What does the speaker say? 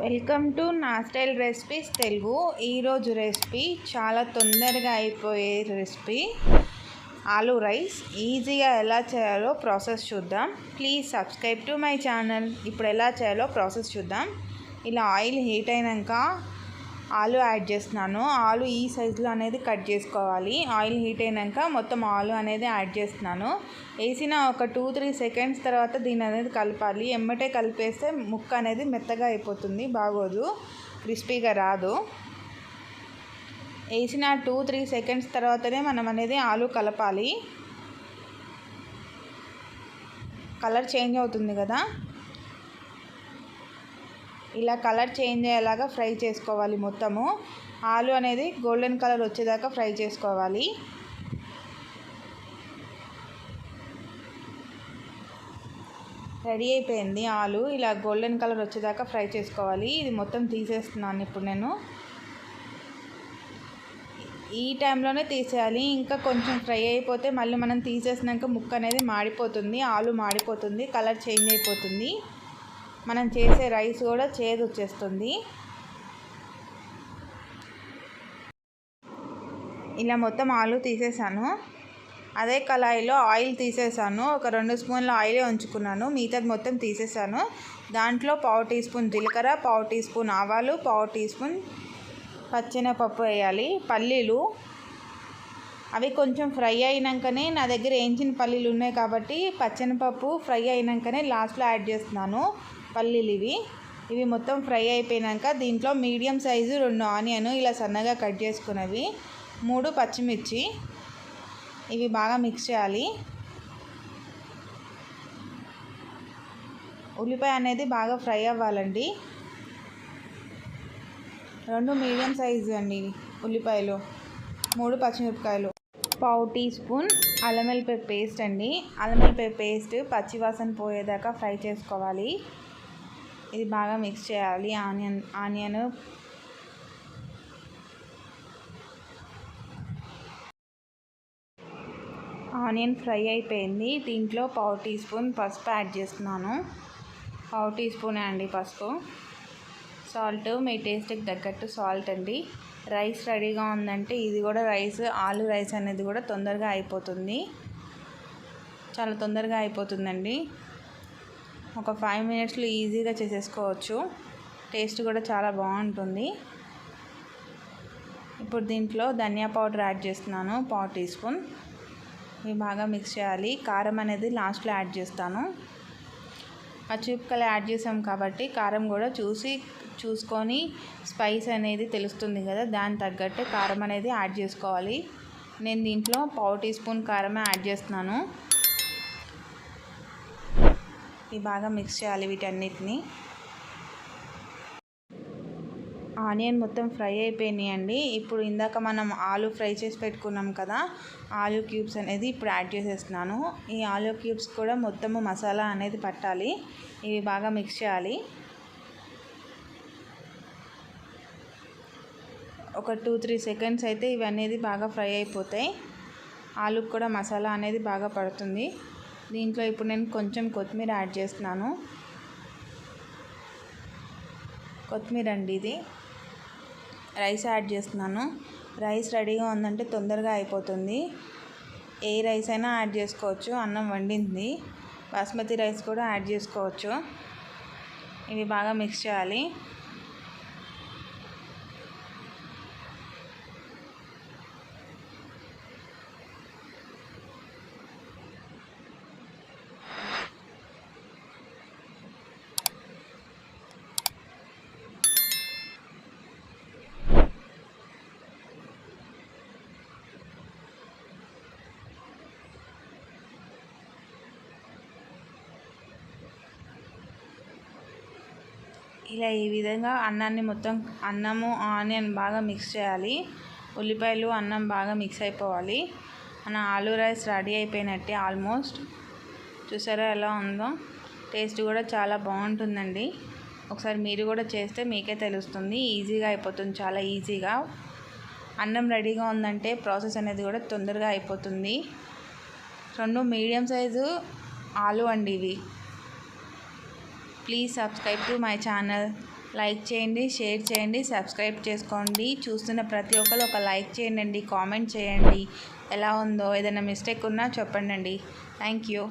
Welcome to నా style recipes Telugu. ఈరోజు recipe చాలా తొందరగా అయిపోయే రెసిపీ ఆలూ రైస్. ఈజీగా ఎలా చేయాలో ప్రాసెస్ చూద్దాం. Please subscribe to my channel. ఇప్పుడు ఎలా చేయాలో ప్రాసెస్ చూద్దాం. ఇలా ఆయిల్ హీట్ అయినాక ఆలు యాడ్ చేస్తున్నాను. ఆలు ఈ సైజులో అనేది కట్ చేసుకోవాలి. ఆయిల్ హీట్ అయినాక మొత్తం ఆలు అనేది యాడ్ చేస్తున్నాను. వేసిన ఒక 2-3 సెకండ్స్ తర్వాత దీని అనేది కలపాలి. ఎమ్మటే కలిపేస్తే ముక్క అనేది మెత్తగా అయిపోతుంది, బాగోదు, క్రిస్పీగా రాదు. వేసిన 2-3 సెకండ్స్ తర్వాతనే మనం అనేది ఆలు కలపాలి. కలర్ చేంజ్ అవుతుంది కదా, ఇలా కలర్ చేంజ్ అయ్యేలాగా ఫ్రై చేసుకోవాలి. మొత్తము ఆలు అనేది గోల్డెన్ కలర్ వచ్చేదాకా ఫ్రై చేసుకోవాలి. రెడీ అయిపోయింది ఆలు. ఇలా గోల్డెన్ కలర్ వచ్చేదాకా ఫ్రై చేసుకోవాలి. ఇది మొత్తం తీసేస్తున్నాను ఇప్పుడు నేను. ఈ టైంలోనే తీసేయాలి. ఇంకా కొంచెం ఫ్రై అయిపోతే మళ్ళీ మనం తీసేసినాక ముక్క అనేది మాడిపోతుంది, ఆలు మాడిపోతుంది, కలర్ చేంజ్ అయిపోతుంది. మనం చేసే రైస్ కూడా చేదు వచ్చేస్తుంది. ఇలా మొత్తం ఆలు తీసేసాను. అదే కళాయిలో ఆయిల్ తీసేసాను. ఒక 2 స్పూన్ల ఆయిలే ఉంచుకున్నాను, మిగతాది మొత్తం తీసేసాను. దాంట్లో 1/2 టీ స్పూన్ జీలకర్ర, 1/2 టీ స్పూన్ ఆవాలు, 1/2 టీ స్పూన్ పచ్చెనపప్పు వేయాలి. పల్లీలు అవి కొంచెం ఫ్రై అయినాకనే, నా దగ్గర వేయించిన పల్లీలు ఉన్నాయి కాబట్టి పచ్చెనపప్పు ఫ్రై అయినాకనే లాస్ట్లో యాడ్ చేస్తున్నాను. పల్లీలు ఇవి మొత్తం ఫ్రై అయిపోయాక దీంట్లో మీడియం సైజు 2 ఆనియన్ ఇలా సన్నగా కట్ చేసుకున్నవి, 3 పచ్చిమిర్చి, ఇవి బాగా మిక్స్ చేయాలి. ఉల్లిపాయ అనేది బాగా ఫ్రై అవ్వాలండి. 2 మీడియం సైజు అండి ఉల్లిపాయలు, 3 పచ్చిమిరపకాయలు, 1/2 టీ స్పూన్ అల్లం వెల్లిపాయ పేస్ట్ అండి. అల్లం వెల్లిపాయ పేస్ట్ పచ్చివాసన పోయేదాకా ఫ్రై చేసుకోవాలి. ఇది బాగా మిక్స్ చేయాలి. ఆనియన్ ఫ్రై అయిపోయింది. దీంట్లో 1/2 టీ స్పూన్ పసుపు యాడ్ చేస్తున్నాను. 1/2 టీ స్పూన్ అండి పసుపు. సాల్ట్ మీ టేస్ట్కి తగ్గట్టు సాల్ట్ అండి. రైస్ రెడీగా ఉందంటే ఇది కూడా ఆలు రైస్ అనేది కూడా తొందరగా అయిపోతుంది, చాలా తొందరగా అయిపోతుందండి. ఒక 5 మినిట్స్లో ఈజీగా చేసేసుకోవచ్చు. టేస్ట్ కూడా చాలా బాగుంటుంది. ఇప్పుడు దీంట్లో ధనియా పౌడర్ యాడ్ చేస్తున్నాను, 1/2 టీ స్పూన్. ఇవి బాగా మిక్స్ చేయాలి. కారం అనేది లాస్ట్లో యాడ్ చేస్తాను. పచ్చిమిరపకాయలు యాడ్ చేసాం కాబట్టి కారం కూడా చూసుకొని స్పైస్ అనేది తెలుస్తుంది కదా, దాని తగ్గట్టు కారం అనేది యాడ్ చేసుకోవాలి. నేను దీంట్లో 1/2 టీ స్పూన్ కారమే యాడ్ చేస్తున్నాను. ఇవి బాగా మిక్స్ చేయాలి వీటన్నిటిని. ఆనియన్ మొత్తం ఫ్రై అయిపోయినాయండి. ఇప్పుడు ఇందాక మనం ఆలు ఫ్రై చేసి పెట్టుకున్నాం కదా, ఆలు క్యూబ్స్ అనేది ఇప్పుడు యాడ్ చేసేస్తున్నాను. ఈ ఆలు క్యూబ్స్ కూడా మొత్తము మసాలా అనేది పట్టాలి. ఇవి బాగా మిక్స్ చేయాలి. ఒక 2-3 సెకండ్స్ అయితే ఇవి అనేది బాగా ఫ్రై అయిపోతాయి. ఆలుకు కూడా మసాలా అనేది బాగా పడుతుంది. దీంట్లో ఇప్పుడు నేను కొంచెం కొత్తిమీర యాడ్ చేస్తున్నాను. కొత్తిమీర అండి ఇది. రైస్ యాడ్ చేస్తున్నాను. రైస్ రెడీగా ఉందంటే తొందరగా అయిపోతుంది. ఏ రైస్ అయినా యాడ్ చేసుకోవచ్చు. అన్నం వండింది, బాస్మతి రైస్ కూడా యాడ్ చేసుకోవచ్చు. ఇవి బాగా మిక్స్ చేయాలి. ఇలా ఈ విధంగా అన్నము ఆనియన్ బాగా మిక్స్ చేయాలి. ఉల్లిపాయలు అన్నం బాగా మిక్స్ అయిపోవాలి. మన ఆలూ రైస్ రెడీ అయిపోయినట్టే ఆల్మోస్ట్. చూసారా ఎలా ఉందో? టేస్ట్ కూడా చాలా బాగుంటుందండి. ఒకసారి మీరు కూడా చేస్తే మీకే తెలుస్తుంది. ఈజీగా అయిపోతుంది, చాలా ఈజీగా. అన్నం రెడీగా ఉందంటే ప్రాసెస్ అనేది కూడా తొందరగా అయిపోతుంది. 2 మీడియం సైజు ఆలు అండి ఇవి. Please subscribe to my channel. Like చేయండి, షేర్ చేయండి, సబ్స్క్రైబ్ చేసుకోండి. చూస్తున్న ప్రతి ఒక్కరు ఒక లైక్ చేయండి, కామెంట్ చేయండి. ఎలా ఉందో ఏదైనా మిస్టేక్ ఉన్నా చెప్పండి. Thank you.